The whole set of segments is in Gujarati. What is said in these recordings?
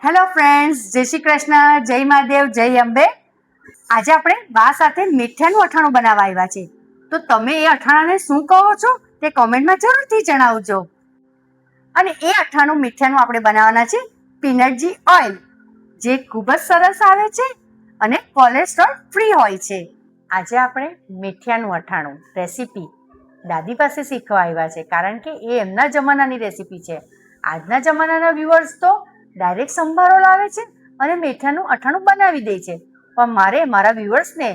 હેલો ફ્રેન્ડ્સ, જય શ્રી કૃષ્ણ, જય મહાદેવ, જય અંબે. આજે આપણે બા સાથે મીઠાનું અઠાણું બનાવવા આવ્યા છે. તો તમે એ અઠાણાને શું કહો છો તે કોમેન્ટમાં જરૂરથી જણાવજો. અને એ અઠાણું મીઠાનું આપણે બનાવવાના છે પીનટજી ઓઇલ, જે ખૂબ જ સરસ આવે છે અને કોલેસ્ટ્રોલ ફ્રી હોય છે. આજે આપણે મીઠાનું અઠાણું રેસીપી દાદી પાસે શીખવા આવ્યા છે, કારણ કે એ એમના જમાનાની રેસીપી છે. આજના જમાનાના વ્યુઅર્સ તો ડાયરેક્ટ સંભારો લાવે છે અને મીઠાનું અઠાણું બનાવી દે છે. પણ મારે મારા વ્યુઅર્સને,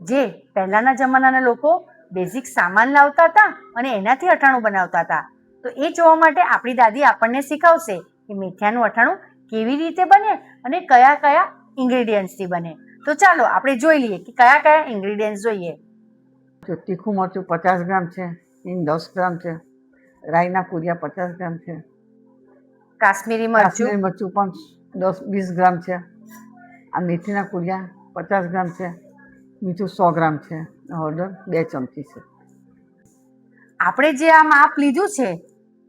જે પહેલાંના જમાનાના લોકો બેઝિક સામાન લાવતા હતા અને એનાથી અઠાણું બનાવતા હતા, તો એ જોવા માટે આપણી દાદી આપણને શીખવશે કે મીઠાનું અઠાણું કેવી રીતે બને અને કયા કયા ઇન્ગ્રેડિયન્ટ્સથી બને. તો ચાલો આપણે જોઈ લઈએ કે કયા કયા ઇન્ગ્રેડિયન્ટ્સ જોઈએ. તીખું મરચું 50 ગ્રામ છે, હિંગ 10 ગ્રામ છે, રાઈના કુરિયા 50 ગ્રામ છે, કાશ્મીરી કાશ્મીરી મરચું મરચું પણ 10-20 ગ્રામ છે, આ મેથીના કુરિયા 50 ગ્રામ છે, મીઠું 100 ગ્રામ છે, હળદર 2 ચમચી છે. આપણે જે આ માપ લીધું છે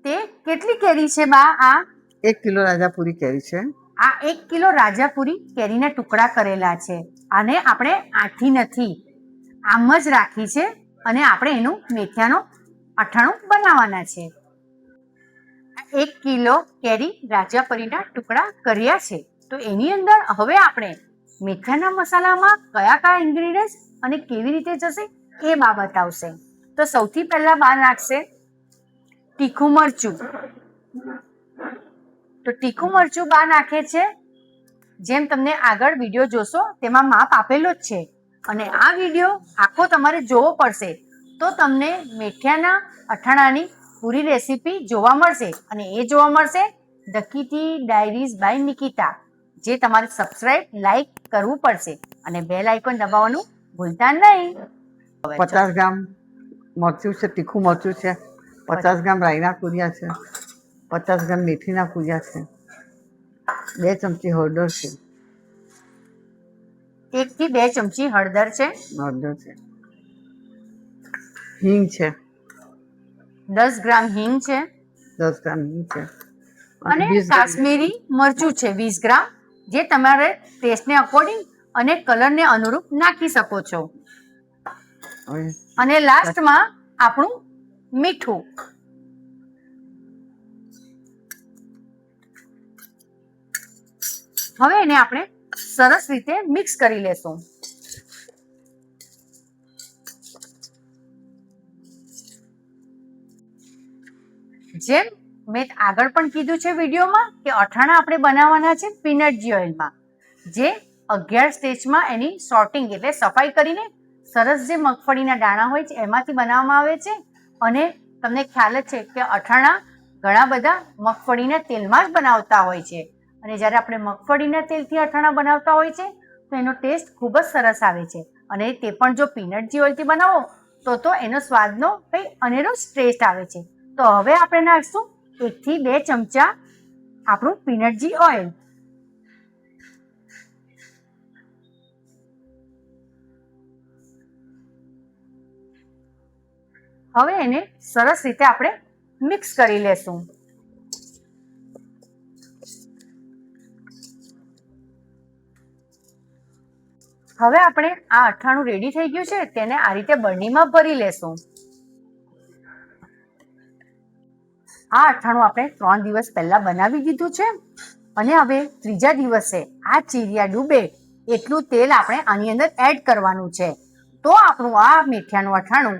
તે કેટલી કેરી છે બા? આ 1 કિલો રાજાપુરી કેરી છે. આ 1 કિલો રાજાપુરી કેરીના ટુકડા કરેલા છે. અને આપણે આથી નથી, આમ જ રાખી છે અને આપણે એનું મેથીનું અઠાણું બનાવવાના છે. 1 કિલો કેરી રાજાપુરીના ટુકડા કર્યા છે. તો એની અંદર હવે આપણે મેથીના મસાલામાં કયા કયા ઇન્ગ્રેડિયન્ટ્સ અને કેવી રીતે જશે એ બા બતાવશે. તો સૌથી પહેલા બા નાખશે તીખું મરચું. તો તીખું મરચું બા નાખે છે, જેમ તમને આગળ વિડીયો જોશો તેમાં માપ આપેલો જ છે. અને આ વિડીયો આખો તમારે જોવો પડશે તો તમને મેથીના અઠાણાની પૂરી રેસીપી જોવા મળશે. અને એ જોવા મળશે the kitty diaries by Nikita, જે તમારે સબસ્ક્રાઇબ, લાઈક કરવું પડશે અને બેલ આઇકોન દબાવવાનું ભૂલતા નહીં. 50 ગ્રામ મરચું છે, તીખું મરચું છે, 50 ગ્રામ રાઈના કુરિયા છે, 50 ગ્રામ મેથીના કુરિયા છે, 2 ચમચી હળદર છે, 1 થી 2 ચમચી હળદર છે, હિંગ છે, 10 ગ્રામ હિંગ છે 10 ગ્રામ હિંગ છે, અને 20 ગ્રામ કાશ્મીરી મરચું છે 20 ગ્રામ, જે તમારે ટેસ્ટને અકોર્ડિંગ અને કલરને અનુરૂપ નાખી શકો છો. અને લાસ્ટમાં આપણું મીઠું. હવે એને આપણે સરસ રીતે મિક્સ કરી લેશું. જેમ મેં આગળ પણ કીધું છે વિડીયોમાં કે અઠાણા આપણે બનાવવાના છે પીનટજી ઓઇલમાં, જે 11 સ્ટેજમાં એની સોર્ટિંગ એટલે સફાઈ કરીને સરસ જે મગફળીના દાણા હોય છે એમાંથી બનાવવામાં આવે છે. અને તમને ખ્યાલ જ છે કે અઠાણા ઘણા બધા મગફળીના તેલમાં જ બનાવતા હોય છે. અને જ્યારે આપણે મગફળીના તેલથી અઠાણા બનાવતા હોય છે તો એનો ટેસ્ટ ખૂબ જ સરસ આવે છે. અને તે પણ જો પીનટજી ઓઇલથી બનાવો તો એનો સ્વાદનો કંઈ અનેરો જ ટેસ્ટ આવે છે. તો હવે આપણે નાખીશું 1 થી 2 ચમચા આપણું પીનટજી ઓઇલ. હવે એને સરસ રીતે આપણે મિક્સ કરી લેશું. હવે આપણે આ અઠાણું રેડી થઈ ગયું છે, તેને આ રીતે બરણીમાં ભરી લેશું. આ અઠાણું આપણે 3 દિવસ પહેલા બનાવી દીધું છે અને હવે ત્રીજા દિવસે આ ચીરિયા ડૂબે એટલું તેલ આપણે આની અંદર એડ કરવાનું છે. તો આપણું આ મીઠાનું અઠાણું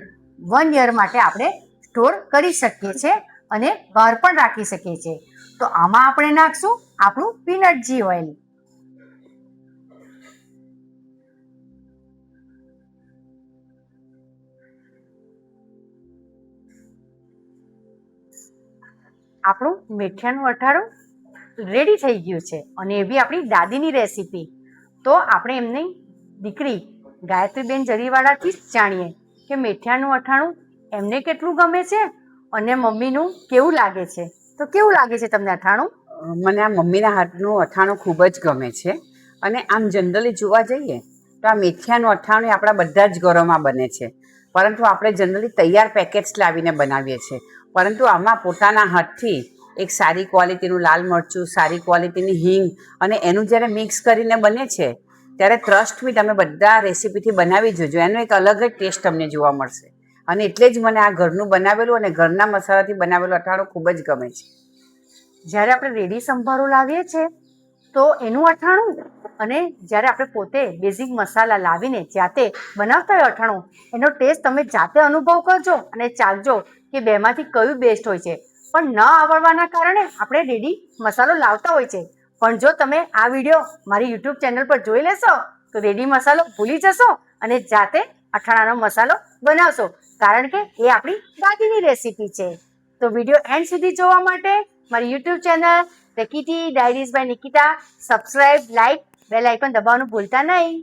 1 યર માટે આપણે સ્ટોર કરી શકીએ છીએ અને બહાર પણ રાખી શકીએ છીએ. તો આમાં આપણે નાખશું આપણું પીનટજી ઓઇલ. આપણું મીઠાનું અઠાણું રેડી થઈ ગયું છે અને એ બી આપણી દાદીની રેસીપી. તો આપણે એમની દીકરી ગાયત્રીબેન જરીવાળાથી જ જાણીએ કે મીઠાનું અઠાણું એમને કેટલું ગમે છે અને મમ્મીનું કેવું લાગે છે. તો કેવું લાગે છે તમને અઠાણું? મને આ મમ્મીના હાથનું અઠાણું ખૂબ જ ગમે છે. અને આમ જનરલી જોવા જઈએ તો આ મેથીનું અઠાણું આપણા બધા જ ઘરોમાં બને છે, પરંતુ આપણે જનરલી તૈયાર પેકેટ્સ લાવીને બનાવીએ છીએ. પરંતુ આમાં પોતાના હાથથી એક સારી ક્વોલિટીનું લાલ મરચું, સારી ક્વોલિટીની હિંગ, અને એનું જ્યારે મિક્સ કરીને બને છે ત્યારે ટ્રસ્ટ મી તમે બધા રેસીપીથી બનાવી જોજો. એનો એક અલગ જ ટેસ્ટ તમને જોવા મળશે. અને એટલે જ મને આ ઘરનું બનાવેલું અને ઘરના મસાલાથી બનાવેલું અથાણું ખૂબ જ ગમે છે. જ્યારે આપણે રેડી સંભારો લાવીએ છીએ તો એનું અઠાણું અને જ્યારે આપણે પોતે બેઝિક મસાલા લાવીને જાતે બનાવતા હોય અઠાણું, એનો ટેસ્ટ તમે જાતે અનુભવ કરજો અને ચાખજો કે બેમાંથી કયું બેસ્ટ હોય છે. પણ ન આવડવાના કારણે આપણે રેડી મસાલો લાવતા હોય છે. પણ જો તમે આ વિડીયો મારી યુટ્યુબ ચેનલ પર જોઈ લેશો તો રેડી મસાલો ભૂલી જશો અને જાતે અથાણાનો મસાલો બનાવશો, કારણ કે એ આપણી દાદીની રેસીપી છે. તો વિડીયો એન્ડ સુધી જોવા માટે મારી YouTube channel the kitty diaries by Nikita subscribe, like, bell icon દબાવવાનું ભૂલતા નહીં.